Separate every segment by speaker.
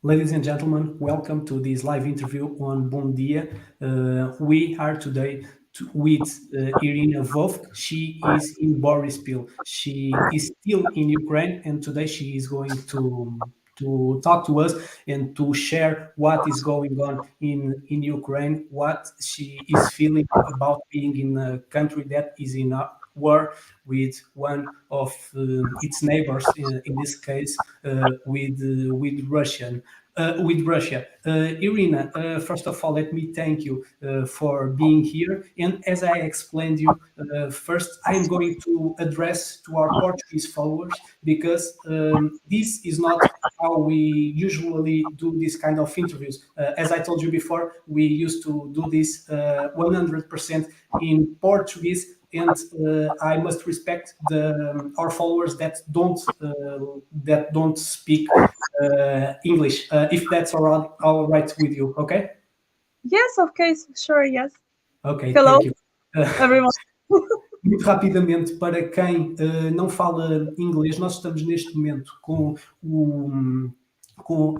Speaker 1: Ladies and gentlemen, welcome to this live interview on BOM DIA. We are today with Irina Vovk. She is in Borispil. She is still in Ukraine, and today she is going to talk to us and to share what is going on in Ukraine, what she is feeling about being in a country that is in a war with one of its neighbors, in this case, with Russian. With Russia. Irina, first of all, let me thank you for being here. And as I explained you, first I am going to address to our Portuguese followers because this is not how we usually do this kind of interviews. As I told you before, we used to do this 100% in Portuguese, and I must respect our followers that don't speak English, if that's all right with you. Okay.
Speaker 2: Yes, of course, sure, yes.
Speaker 1: Ok,
Speaker 2: Hello,
Speaker 1: thank you.
Speaker 2: everyone.
Speaker 1: Muito rapidamente, para quem não fala inglês, nós estamos neste momento com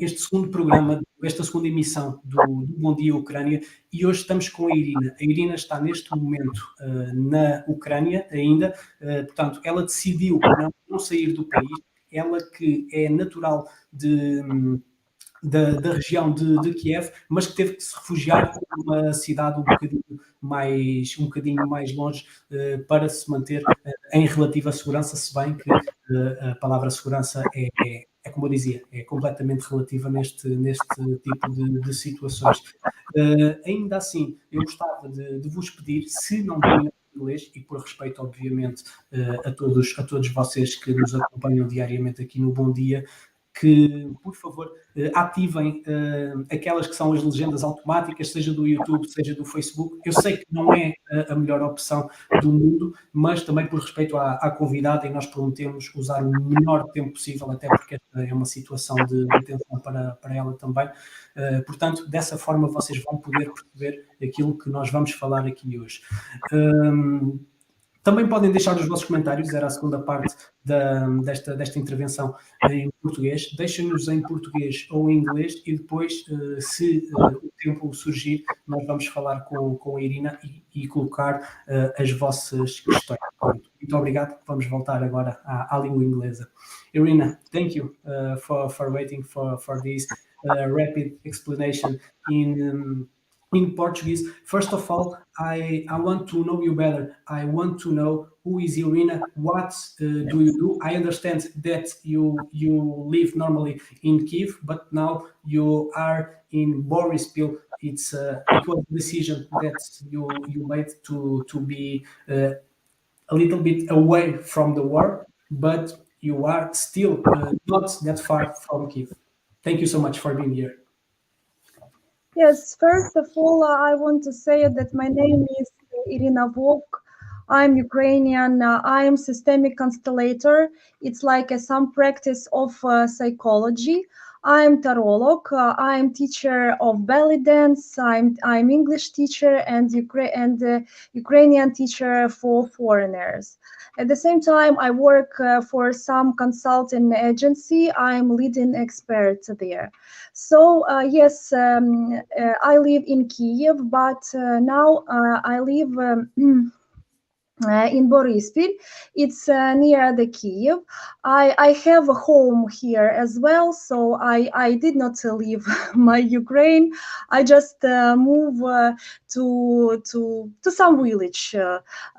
Speaker 1: este segundo programa, esta segunda emissão do Bom Dia Ucrânia, e hoje estamos com a Irina. A Irina está neste momento na Ucrânia ainda, portanto, ela decidiu não sair do país, ela que é natural da região de Kiev, mas que teve que se refugiar numa cidade um bocadinho mais longe para se manter em relativa segurança, se bem que a palavra segurança é como eu dizia, é completamente relativa neste tipo de situações. Ainda assim, eu gostava de vos pedir, se não dominam inglês, e por respeito, obviamente, a todos vocês que nos acompanham diariamente aqui no Bom Dia, que, por favor, ativem aquelas que são as legendas automáticas, seja do YouTube, seja do Facebook. Eu sei que não é a melhor opção do mundo, mas também por respeito à convidada, e nós prometemos usar o menor tempo possível, até porque esta é uma situação de tensão para ela também. Portanto, dessa forma vocês vão poder perceber aquilo que nós vamos falar aqui hoje. Também podem deixar os vossos comentários, era a segunda parte desta intervenção em português. Deixem-nos em português ou em inglês e depois, se o tempo surgir, nós vamos falar com a Irina e colocar as vossas questões. Muito obrigado. Vamos voltar agora à língua inglesa. Irina, thank you for waiting for this rapid explanation in Portuguese. First of all, I want to know you better. I want to know who is Irina, what do you do? I understand that you live normally in Kiev, but now you are in Borispil. It was a decision that you made to be a little bit away from the war, but you are still not that far from Kiev. Thank you so much for being here.
Speaker 2: Yes, first of all, I want to say that my name is Irina Vovk. I'm Ukrainian. I'm systemic constellator. It's like some practice of psychology. I'm tarolog. I'm teacher of belly dance. I'm English teacher and Ukrainian teacher for foreigners. At the same time, I work for some consulting agency. I'm leading expert there. So yes, I live in Kiev, but now I live in Borispil. It's near the Kiev. I have a home here as well, so I did not leave my Ukraine. I just move to some village,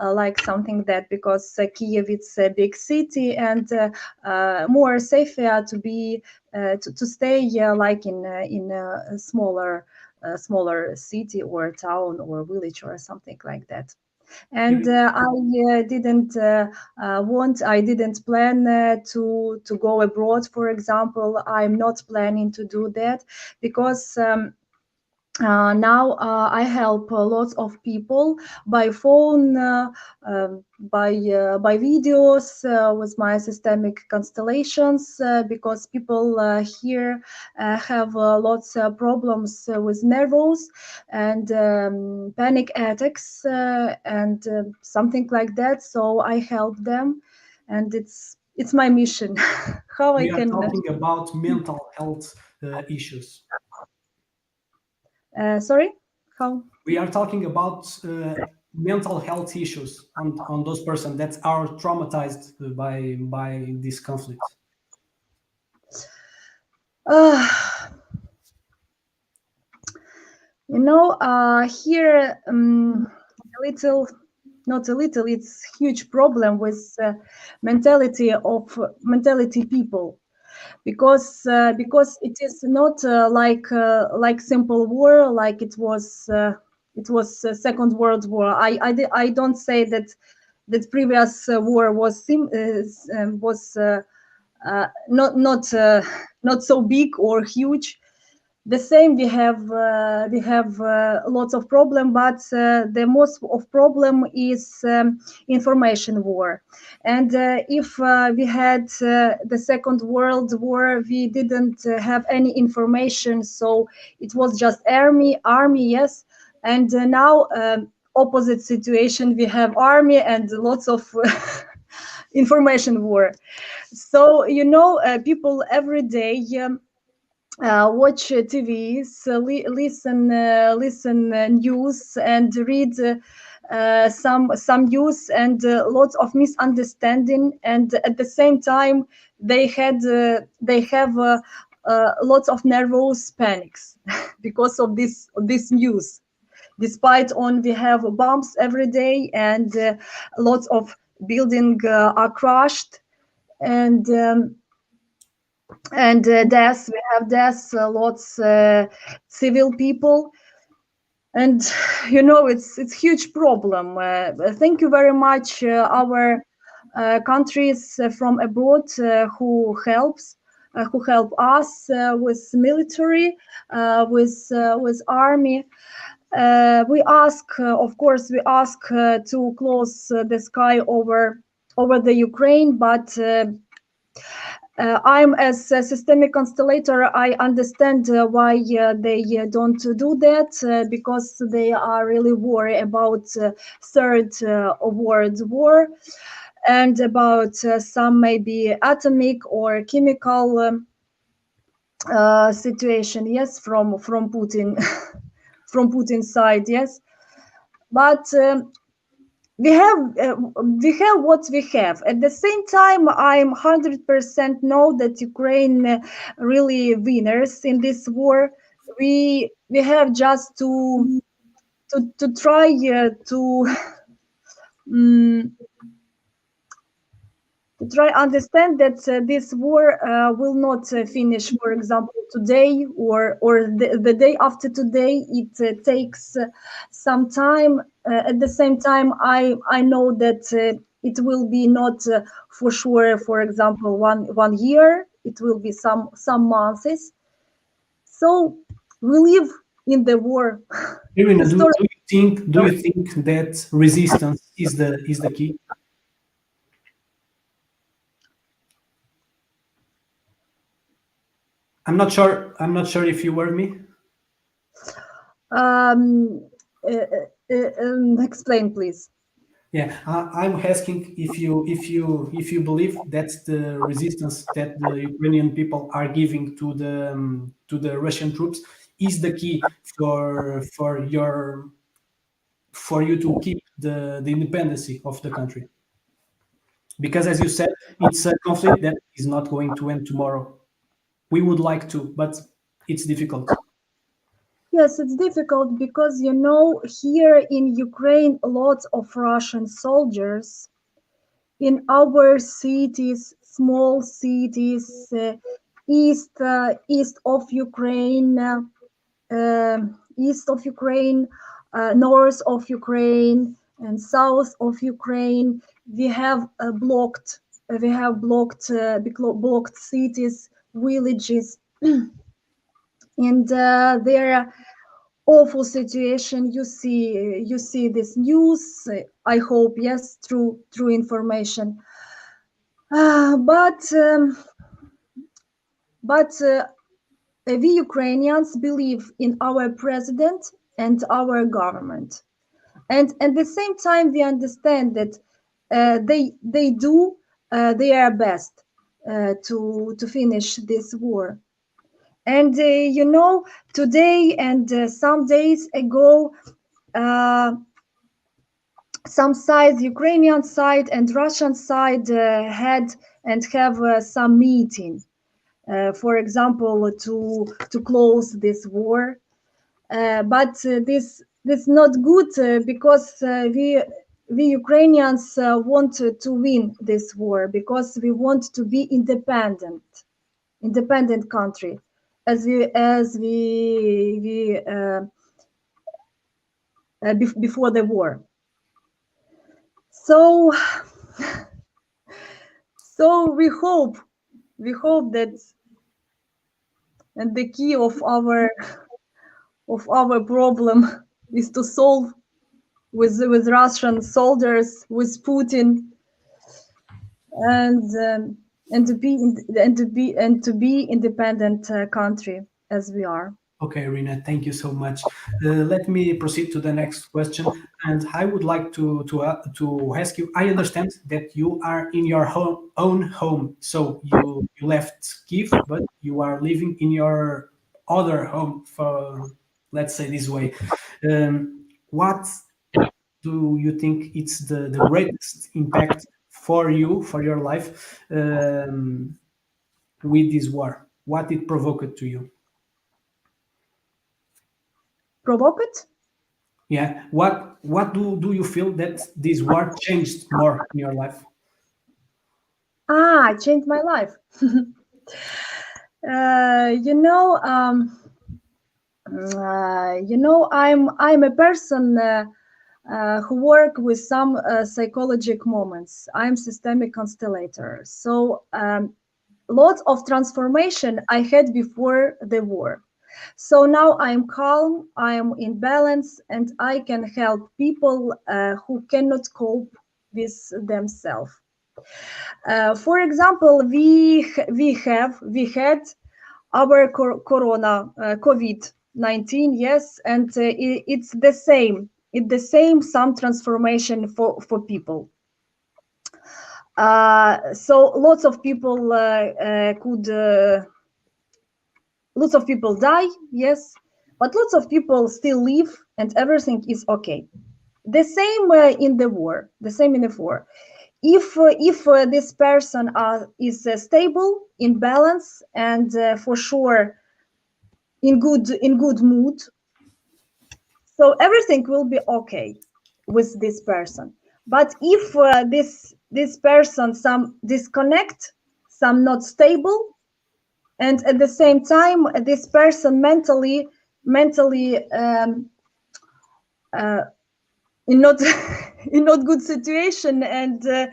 Speaker 2: like something that, because Kiev it's a big city and more safer to be to stay like in a smaller city or town or village or something like that. And I didn't plan to go abroad, for example. I'm not planning to do that because now I help lots of people by phone, by videos with my systemic constellations, because people here have lots of problems with nervous and panic attacks and something like that. So I help them, and it's it's my mission. How I
Speaker 1: We are
Speaker 2: can
Speaker 1: talking about mental health issues.
Speaker 2: sorry, how?
Speaker 1: We are talking about mental health issues on those persons that are traumatized by this conflict.
Speaker 2: uh, here a little, not a little, it's huge problem with mentality people, because it is not like simple war, like it was Second World War. I don't say that previous war was not so big or huge. The same, we have lots of problem, but the most of problem is information war. And if we had the Second World War, we didn't have any information, so it was just army, yes. And now opposite situation, we have army and lots of information war. So people every day watch TVs, listen news, and read some news, and lots of misunderstanding. And at the same time, they have lots of nervous panics because of this news. Despite on we have bombs every day, and lots of building are crushed, and deaths, we have deaths, lots civil people. And it's huge problem. Thank you very much our countries from abroad who help us with military, with army. Of course, we ask to close the sky over the Ukraine, but I'm as a systemic constellator. I understand why they don't do that, because they are really worried about third world war, and about some maybe atomic or chemical situation. Yes, from Putin, from Putin's side. Yes, but. We have what we have. At the same time, I'm 100% know that Ukraine really winners in this war. We have just to try um, to try understand that this war will not finish, for example, today or the day after today. It takes some time. At the same time, I know that it will be not for sure, for example, one year. It will be some months. So we live in the war.
Speaker 1: Irina, do,
Speaker 2: History.
Speaker 1: do you think that resistance is the key? I'm not sure if you heard me.
Speaker 2: um, Explain, please.
Speaker 1: Yeah, I'm asking if you believe that the resistance that the Ukrainian people are giving to the Russian troops is the key for you to keep the independency of the country. Because as you said, it's a conflict that is not going to end tomorrow. We would like to, but it's difficult.
Speaker 2: Yes, it's difficult because here in Ukraine, lots of Russian soldiers in our cities, small cities, east of Ukraine, east of Ukraine, north of Ukraine, and south of Ukraine. We have blocked cities, villages, and there awful situation. You see this news. I hope, yes, true information. But we Ukrainians believe in our president and our government, and at the same time we understand that they do their best to finish this war. And today and some days ago, some sides, Ukrainian side and Russian side, had and have some meeting. For example, to close this war, but this not good because we Ukrainians want to win this war because we want to be independent country, before the war. So we hope that, and the key of our problem is to solve with Russian soldiers, with Putin, and to be independent country as we are.
Speaker 1: Okay, Irina, thank you so much. Let me proceed to the next question, and I would like to ask you. I understand that you are in your own home, so you left Kiev, but you are living in your other home. For let's say this way, what do you think it's the greatest impact for you for your life with this war? What it provoked to you?
Speaker 2: Provoked?
Speaker 1: Yeah. What do you feel that this war changed more in your life?
Speaker 2: It changed my life. I'm a person who work with some psychological moments. I'm systemic constellator. So lots of transformation I had before the war. So now I'm calm, I'm in balance, and I can help people who cannot cope with themselves. For example, we had our corona COVID-19, yes, and it's the same. It's the same. Some transformation for people. So lots of people lots of people die, yes, but lots of people still live, and everything is okay. The same in the war. The same in the war. If this person is stable, in balance, and for sure in good mood, so everything will be okay with this person. But if this person some disconnect, some not stable, and at the same time this person mentally in not in not good situation, and the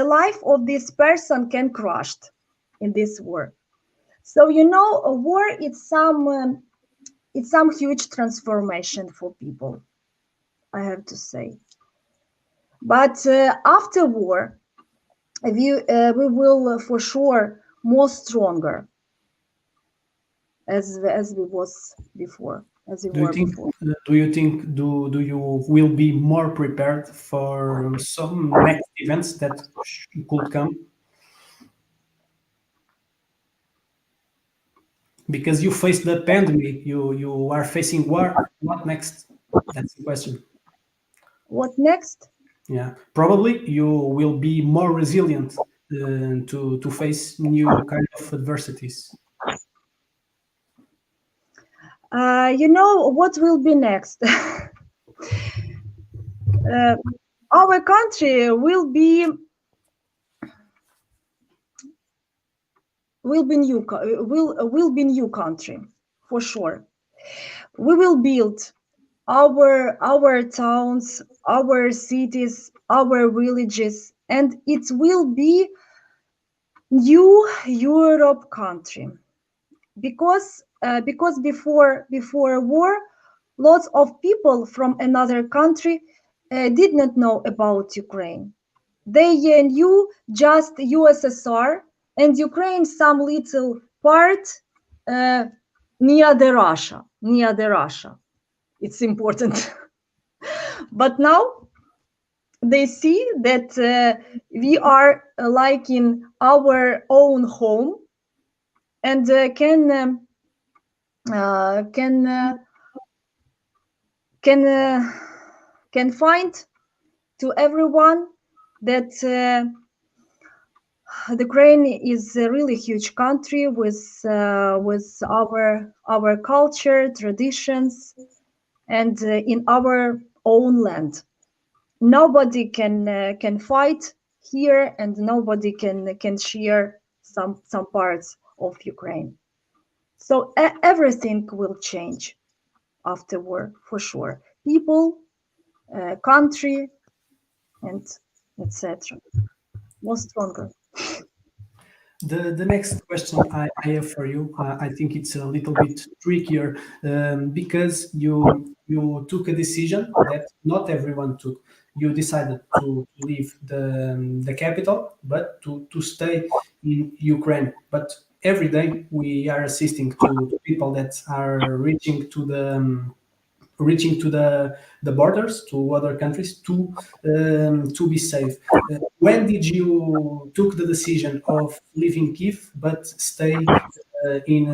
Speaker 2: life of this person can crushed in this war. So a war is some huge transformation for people, I have to say. But after war, we will for sure more stronger as we was before, as we
Speaker 1: Do you
Speaker 2: were
Speaker 1: think
Speaker 2: before.
Speaker 1: do you will be more prepared for some next events that could come? Because you faced the pandemic, you are facing war. What next? That's the question.
Speaker 2: What next?
Speaker 1: Yeah, probably you will be more resilient to face new kind of adversities.
Speaker 2: What will be next? Our country will be new country for sure. We will build our towns, our cities, our villages, and it will be new Europe country. Because before war, lots of people from another country did not know about Ukraine. They knew just USSR and Ukraine, some little part uh, near the Russia. It's important. But now they see that we are like in our own home, and uh, can uh, can can find to everyone that the Ukraine is a really huge country with our culture, traditions, and in our own land. Nobody can fight here, and nobody can share some parts of Ukraine. So everything will change after war for sure. People, country, and etc. More stronger.
Speaker 1: The next question I have for you, I think it's a little bit trickier, because you took a decision that not everyone took. You decided to leave the capital, but to stay in Ukraine. But every day we are assisting to people that are reaching to the borders to other countries to be safe. When did you took the decision of leaving Kiev but stay in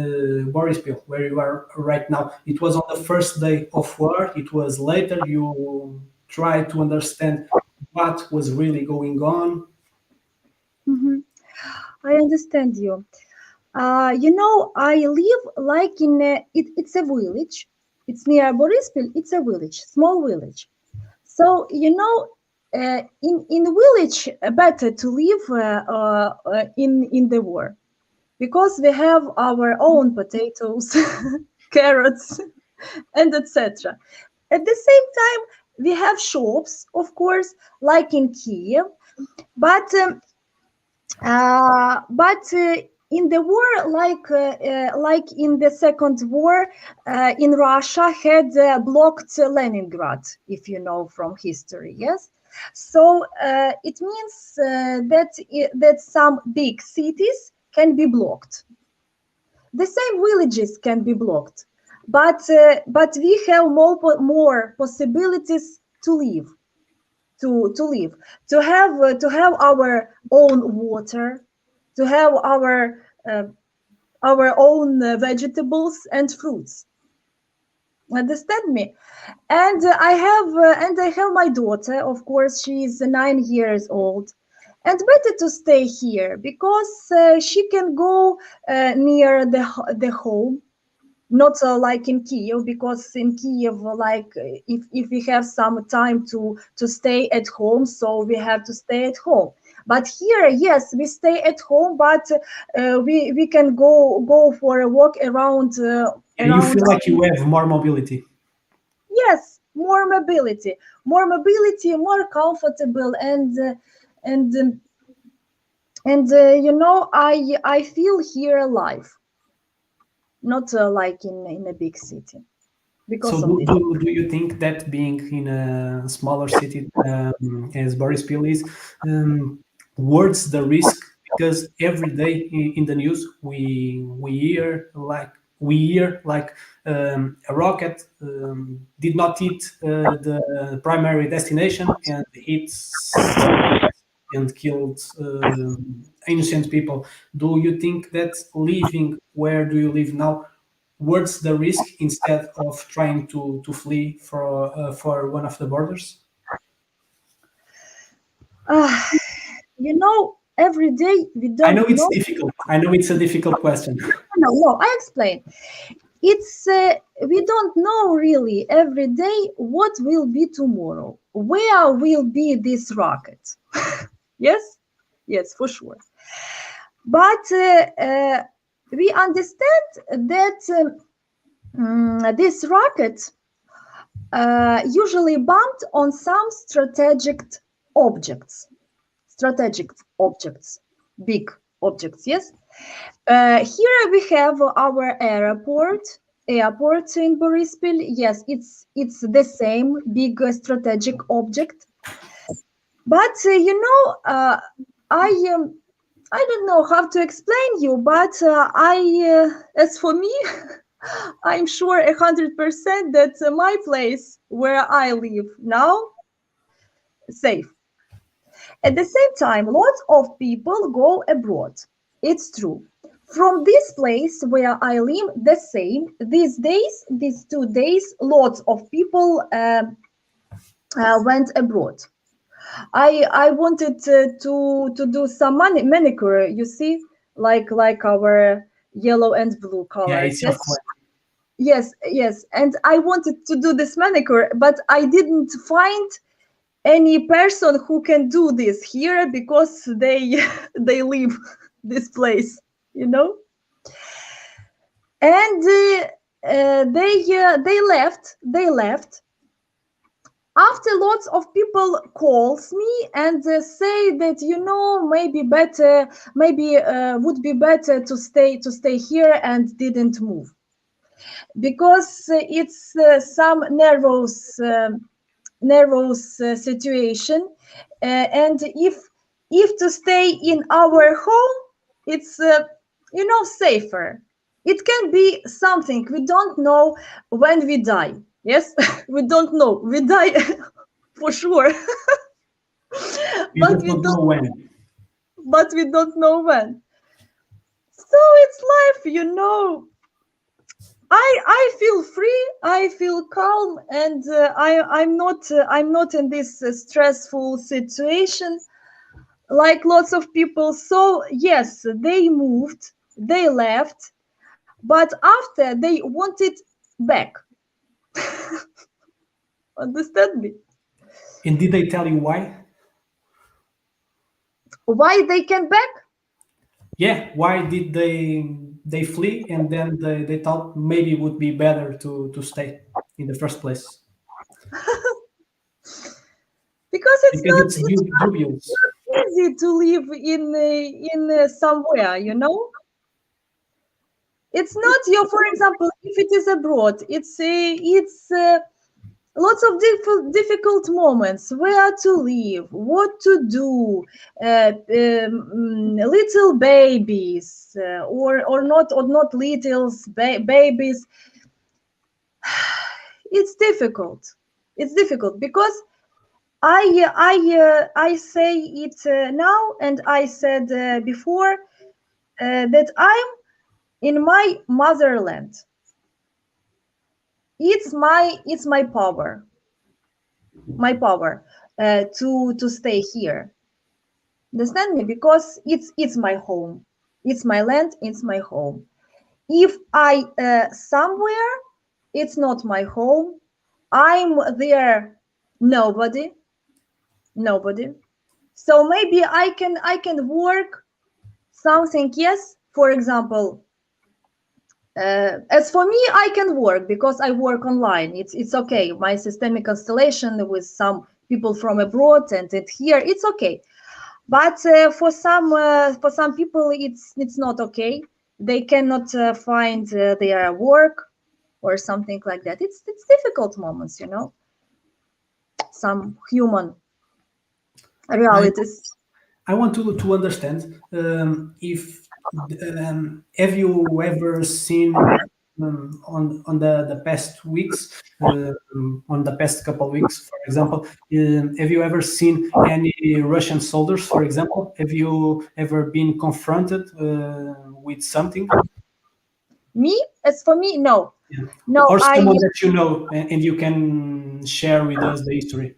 Speaker 1: Borispil, where you are right now? It was on the first day of war. It was later you tried to understand what was really going on.
Speaker 2: Mhm. I understand you. I live like in it's a village. It's near Borispil. It's a village, small village. So in village, better to live in the war because we have our own potatoes, carrots, and etc. At the same time, we have shops, of course, like in Kiev, but in the war, like in the Second War, in Russia had blocked Leningrad, if you know from history, yes. So it means that some big cities can be blocked. The same villages can be blocked, but we have more possibilities to live to live, to have our own water, to have our own vegetables and fruits. Understand me? And I have my daughter. Of course, she is 9 years old, and better to stay here because she can go near the home, not like in Kiev, because in Kiev, if we have some time to stay at home, so we have to stay at home. But here, yes, we stay at home, but we can go for a walk around
Speaker 1: You
Speaker 2: around.
Speaker 1: feel like you have more mobility.
Speaker 2: Yes, more comfortable, and I feel here alive, not like in a big city
Speaker 1: So
Speaker 2: because of this.
Speaker 1: do you think that being in a smaller city as Borispil is, worth the risk? Because every day in the news we hear like a rocket did not hit the primary destination and hit civilians and killed innocent people. Do you think that living where do you live now worth the risk instead of trying to flee for one of the borders?
Speaker 2: Ah, every day we
Speaker 1: I know
Speaker 2: don't
Speaker 1: it's
Speaker 2: know.
Speaker 1: difficult. I know it's a difficult question.
Speaker 2: No, I explain. It's we don't know really every day what will be tomorrow. Where will be this rocket? Yes, yes, for sure. But we understand that this rocket usually bombed on some strategic objects, big objects, yes. Here we have our airport in Borispil. Yes, it's the same big strategic object. But I I don't know how to explain you, but as for me, I'm sure 100% that my place where I live now safe. At the same time, lots of people go abroad. It's true. From this place where I live, the same. These days, these 2 days, lots of people went abroad. I wanted to do some manicure. You see, like our yellow and blue
Speaker 1: Yeah,
Speaker 2: colors.
Speaker 1: it's your
Speaker 2: Yes,
Speaker 1: flag.
Speaker 2: yes. And I wanted to do this manicure, but I didn't find any person who can do this here because they they leave this place, you know. And they left after lots of people calls me and say that, maybe would be better to stay here and didn't move because it's some nervous situation, and if to stay in our home, it's safer. It can be something we don't know when we die. Yes, we don't know, we die for sure.
Speaker 1: You
Speaker 2: but
Speaker 1: just
Speaker 2: we
Speaker 1: don't
Speaker 2: don't
Speaker 1: know when.
Speaker 2: but we don't know when. So it's life, I feel free, I feel calm, and I'm not in this stressful situation like lots of people. So yes, they moved, they left, but after they wanted back. Understand me?
Speaker 1: And did they tell you why?
Speaker 2: Why they came back?
Speaker 1: Yeah, why did they flee and then they thought maybe it would be better to stay in the first place?
Speaker 2: Because
Speaker 1: Because it's dubious.
Speaker 2: not easy to live in somewhere, It's not your, for example, if it is abroad, it's lots of difficult moments, where to live, what to do, little babies, or not littles, babies. It's difficult. It's difficult because I say it now, and I said before that I'm in my motherland. It's my power, to stay here. Understand me? Because it's my home, it's my land, it's my home. If I somewhere, it's not my home. I'm there, nobody, nobody. So maybe I can work something. Yes, for example, as for me, I can work because I work online. It's okay. My systemic constellation with some people from abroad, and here it's okay. But for some people, it's not okay. They cannot find their work or something like that. It's difficult moments, some human
Speaker 1: I
Speaker 2: realities.
Speaker 1: I want to understand if have you ever seen on the past weeks, on the past couple weeks, for example, have you ever seen any Russian soldiers, for example? Have you ever been confronted with something?
Speaker 2: As for me, no,
Speaker 1: Yeah.
Speaker 2: no.
Speaker 1: Or
Speaker 2: I
Speaker 1: someone that you know and you can share with us the history?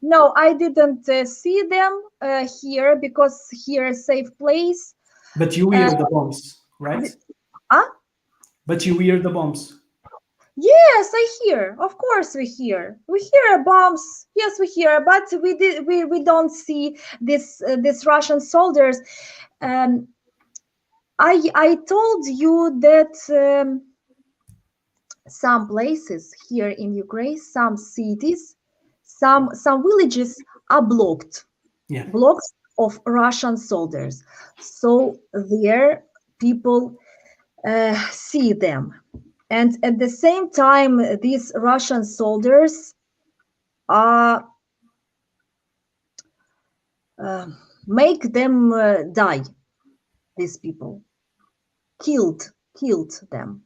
Speaker 2: No, I didn't see them here because here a safe place.
Speaker 1: But you
Speaker 2: Uh,
Speaker 1: hear the bombs, right?
Speaker 2: ah,
Speaker 1: But you hear the bombs.
Speaker 2: yes, I hear. Of course, we hear. We hear bombs. Yes, we hear, but we don't see this Russian soldiers. Um, I told you that some places here in Ukraine, some cities, some villages are blocked.
Speaker 1: Yeah.
Speaker 2: Blocks of Russian soldiers. So there people see them. And at the same time, these Russian soldiers are uh, make them die. These people killed them,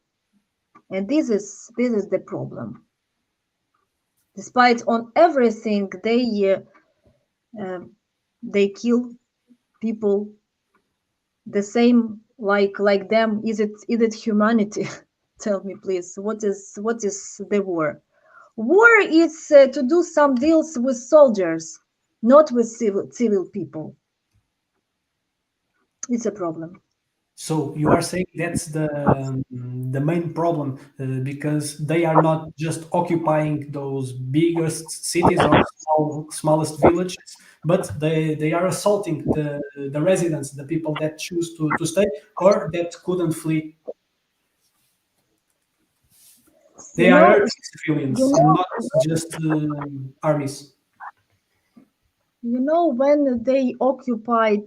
Speaker 2: and this is the problem. Despite on everything, They kill people the same like them. Is it humanity? Tell me, please. What is the war? War is to do some deals with soldiers, not with civil people. It's a problem.
Speaker 1: So you are saying that's the main problem because they are not just occupying those biggest cities or smallest villages, but they are assaulting the residents, the people that choose to stay or that couldn't flee.
Speaker 2: You
Speaker 1: They are
Speaker 2: know,
Speaker 1: hurting
Speaker 2: you
Speaker 1: civilians and
Speaker 2: know,
Speaker 1: not just armies.
Speaker 2: when they occupied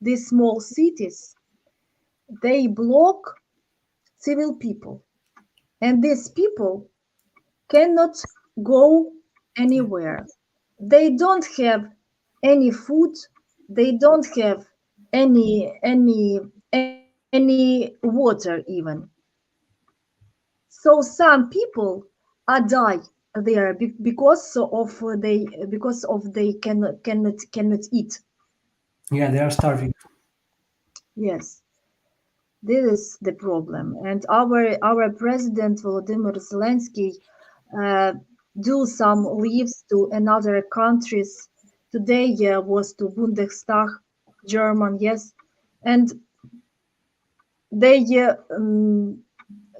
Speaker 2: these small cities, they block civil people, and these people cannot go anywhere. They don't have any food. They don't have any water even. So some people are die there because of they cannot eat.
Speaker 1: Yeah, they are starving.
Speaker 2: Yes, this is the problem. And our president Volodymyr Zelensky uh, do some leaves to another countries. Today was to Bundestag, German, yes, and they uh, um,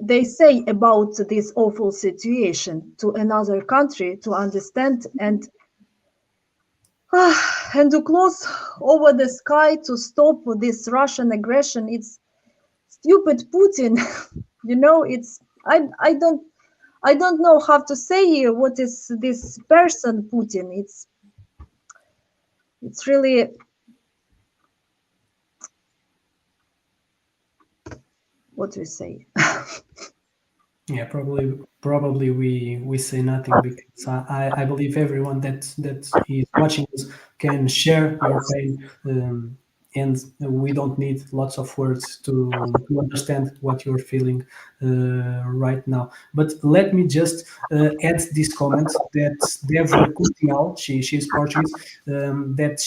Speaker 2: they say about this awful situation to another country to understand and to close over the sky to stop this Russian aggression. It's stupid Putin. It's I don't know how to say what is this person Putin. It's really what we say.
Speaker 1: Yeah, probably we say nothing because I believe everyone that is watching us can share your pain, and we don't need lots of words to understand what you're feeling right now. But let me just add this comment that Débora Coutinho, she's Portuguese, that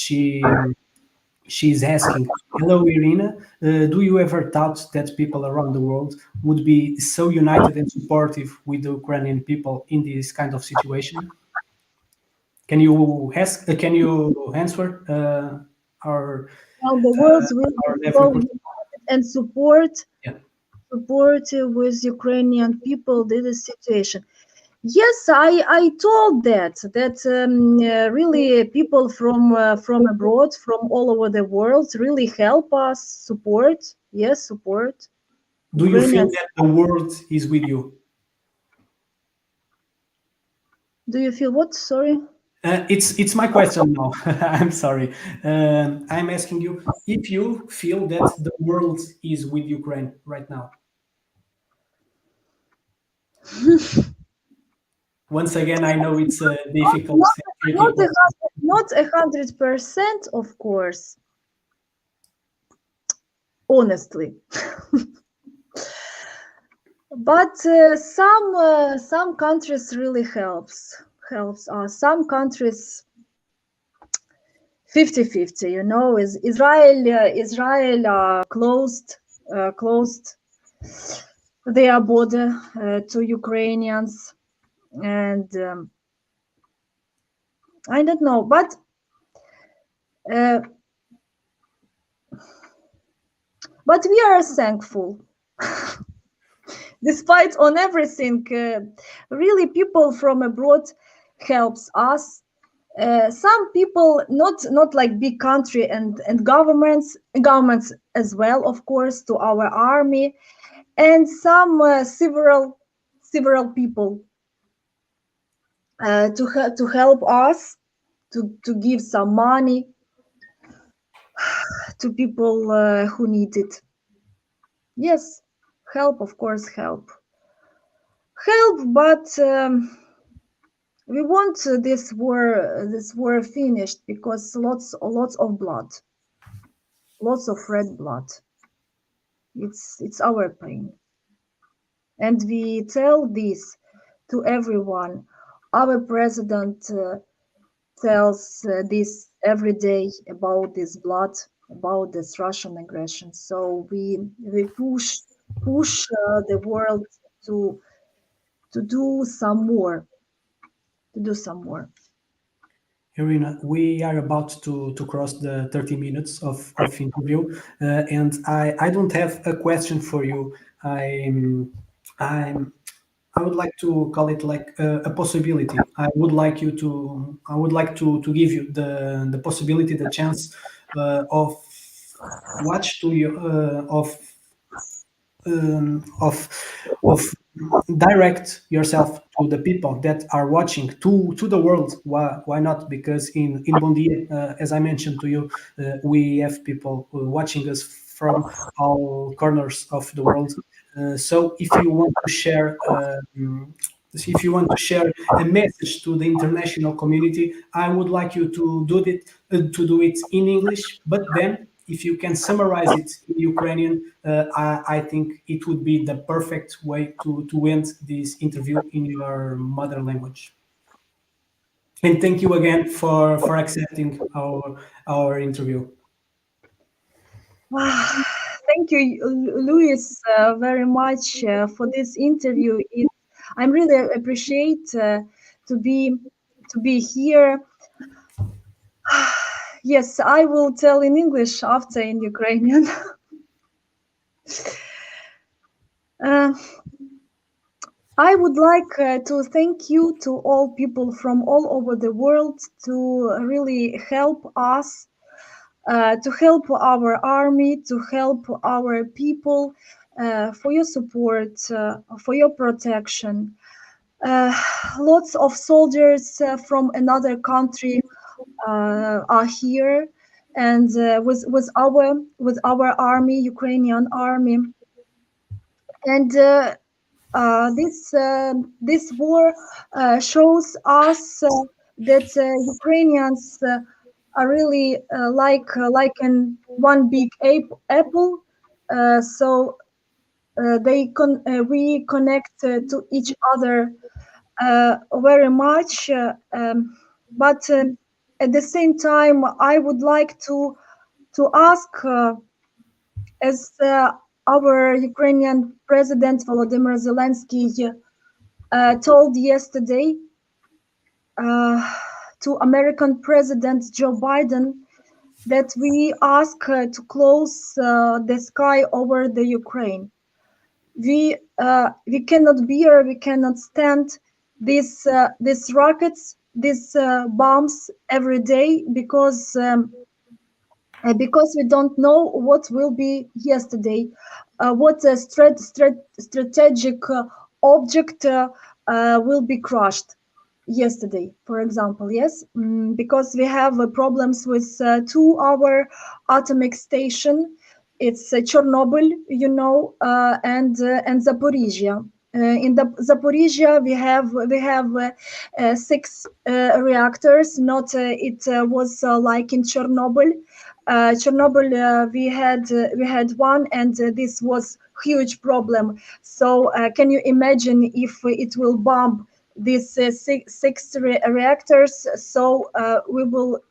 Speaker 1: she's asking, "Hello, Irina. Do you ever thought that people around the world would be so united and supportive with the Ukrainian people in this kind of situation?" Can you ask? Can you answer our
Speaker 2: Now the world will be
Speaker 1: our
Speaker 2: so
Speaker 1: every question?
Speaker 2: united and support
Speaker 1: Yeah.
Speaker 2: with Ukrainian people this situation. Yes, I told that really people from abroad, from all over the world, really help us support. Yes, support
Speaker 1: Do you feel
Speaker 2: Ukrainians.
Speaker 1: that the world is with you?
Speaker 2: Do you feel what? Sorry.
Speaker 1: It's my question now. I'm sorry. I'm asking you if you feel that the world is with Ukraine right now. Once again, I know it's a
Speaker 2: Not
Speaker 1: difficult
Speaker 2: not
Speaker 1: and tricky
Speaker 2: not a
Speaker 1: question.
Speaker 2: hundred, not 100%, of course. Honestly, but some countries really helps us. Some countries 50-50. Is Israel closed their border to Ukrainians, and I don't know, uh, but we are thankful despite on everything. Really, people from abroad helps us. Some people, not like big country and governments as well, of course, to our army, and some several people to help us to give some money to people who need it. Yes, help, of course, help, but we want this war finished because lots of blood, lots of red blood. It's our pain, and we tell this to everyone. Our president tells this every day about this blood, about this Russian aggression. So we push the world to to do some more, to do some more.
Speaker 1: Irina, we are about to cross the 30 minutes of interview, and I don't have a question for you. I'm I would like to call it like a possibility. I would like to give you the possibility, the chance of watch to you of direct yourself to the people that are watching, to the world. Why not? Because in Bom Dia, as I mentioned to you, we have people watching us from all corners of the world. So if you want to share if you want to share a message to the international community, I would like you to do it in English. But then, if you can summarize it in Ukrainian, I think it would be the perfect way to end this interview in your mother language. And thank you again for accepting our interview.
Speaker 2: Thank you, Luis, very much for this interview. I'm really appreciate to be to be here. Yes, I will tell in English after in Ukrainian. Uh, I would like to thank you to all people from all over the world to really help us, to help our army, to help our people, for your support, for your protection. Uh, Lots of soldiers from another country are here, and with our army, Ukrainian army, and this war shows us that Ukrainians are really like an one big apple. So we connect to each other very much, but at the same time, I would like to ask, as our Ukrainian President Volodymyr Zelensky told yesterday to American President Joe Biden, that we ask to close the sky over the Ukraine. We cannot bear, we cannot stand these rockets, these bombs every day, because we don't know what will be yesterday, what strategic object will be crushed yesterday, for example. Yes, because we have problems with our atomic station. It's Chernobyl, and Zaporizhia. In the Zaporizhia, we have 6 reactors. Not it was like in Chernobyl. Chernobyl, we had one, and this was huge problem. So, can you imagine if it will bomb these six reactors? So we will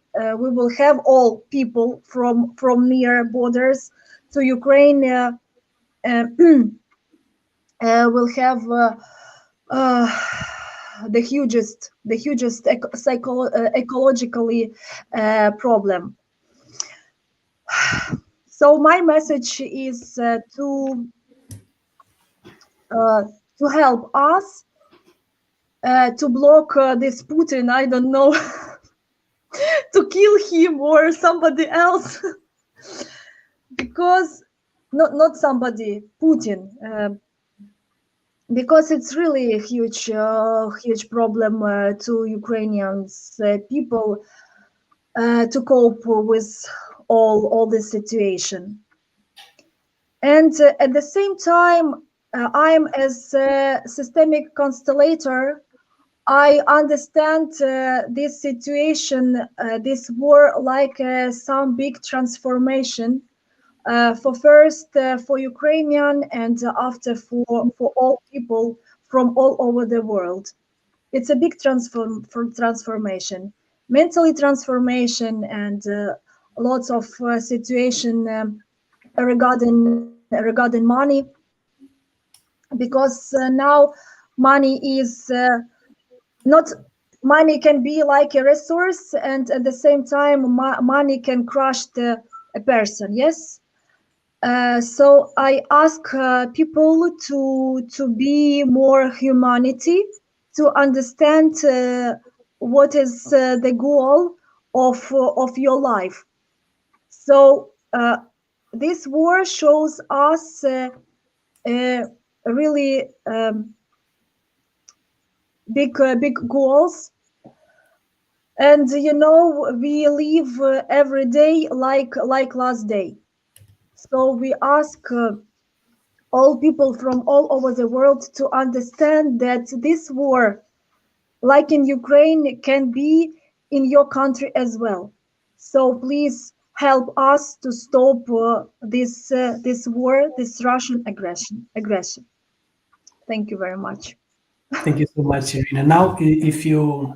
Speaker 2: have all people from near borders to Ukraine. Uh, will have uh, the hugest ecologically problem. So my message is uh, to help us to block this Putin. I don't know, to kill him or somebody else, because not somebody, Putin. Because it's really a huge problem to Ukrainians people to cope with all this situation. And at the same time, I'm as a systemic constellator. I understand this situation, this war, like some big transformation. For first for Ukrainian, and after for all people from all over the world. It's a big transformation. mentally transformation and lots of situation regarding money, because now money is not money can be like a resource, and at the same time money can crush a person. Yes. So I ask people to be more humanity, to understand what is the goal of your life. So this war shows us really big goals, and we live every day like last day. So we ask all people from all over the world to understand that this war, like in Ukraine, can be in your country as well. So please help us to stop this war, this Russian aggression. Thank you very much.
Speaker 1: Thank you so much, Irina. Now, if you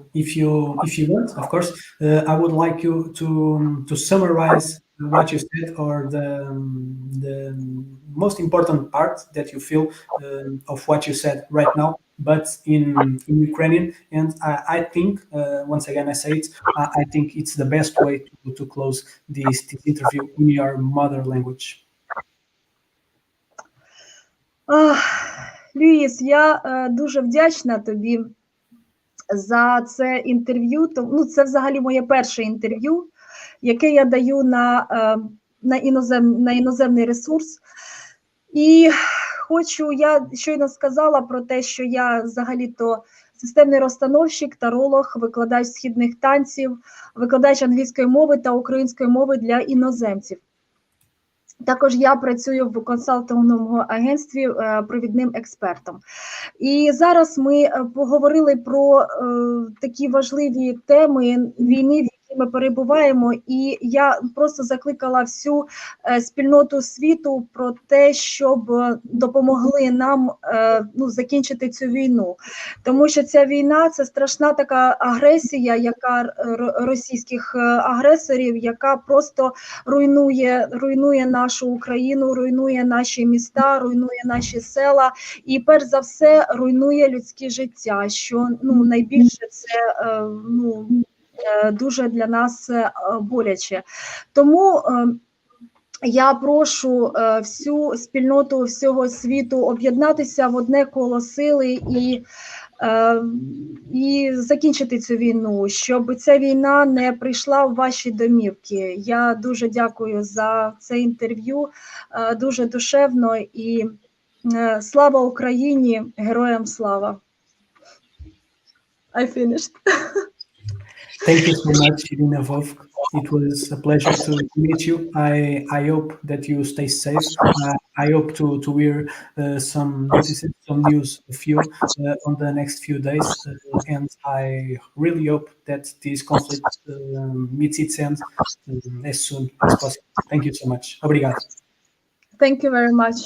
Speaker 1: want, of course, I would like you to summarize what you said, or the most important part that you feel of what you said right now, but in Ukrainian. And I think, once again, I say it, I think it's the best way to close this interview in your mother language.
Speaker 2: Люїс, я дуже вдячна тобі за це інтерв'ю. Ну, це взагалі моє перше інтерв'ю, яке я даю на іноземний ресурс. І я щойно сказала про те, що я взагалі-то системний розстановщик, таролог, викладач східних танців, викладач англійської мови та української мови для іноземців. Також я працюю в консалтинговому агентстві провідним експертом. І зараз ми поговорили про такі важливі теми війни, в якій ми перебуваємо, і я просто закликала всю спільноту світу про те, щоб допомогли нам закінчити цю війну. Тому що ця війна – це страшна така агресія, російських агресорів, яка просто руйнує нашу Україну, руйнує наші міста, руйнує наші села і, перш за все, руйнує людське життя, що найбільше це дуже для нас боляче. Тому я прошу всю спільноту всього світу об'єднатися в одне коло сили і закінчити цю війну, щоб ця війна не прийшла в ваші домівки. Я дуже дякую за це інтерв'ю, дуже душевно, і слава Україні, героям слава. I finished.
Speaker 1: Thank you so much, Irina Vovk. It was a pleasure to meet you. I hope that you stay safe. I hope to hear some notices, some news of you on the next few days. And I really hope that this conflict meets its end as soon as possible. Thank you so much. Obrigado.
Speaker 2: Thank you very much.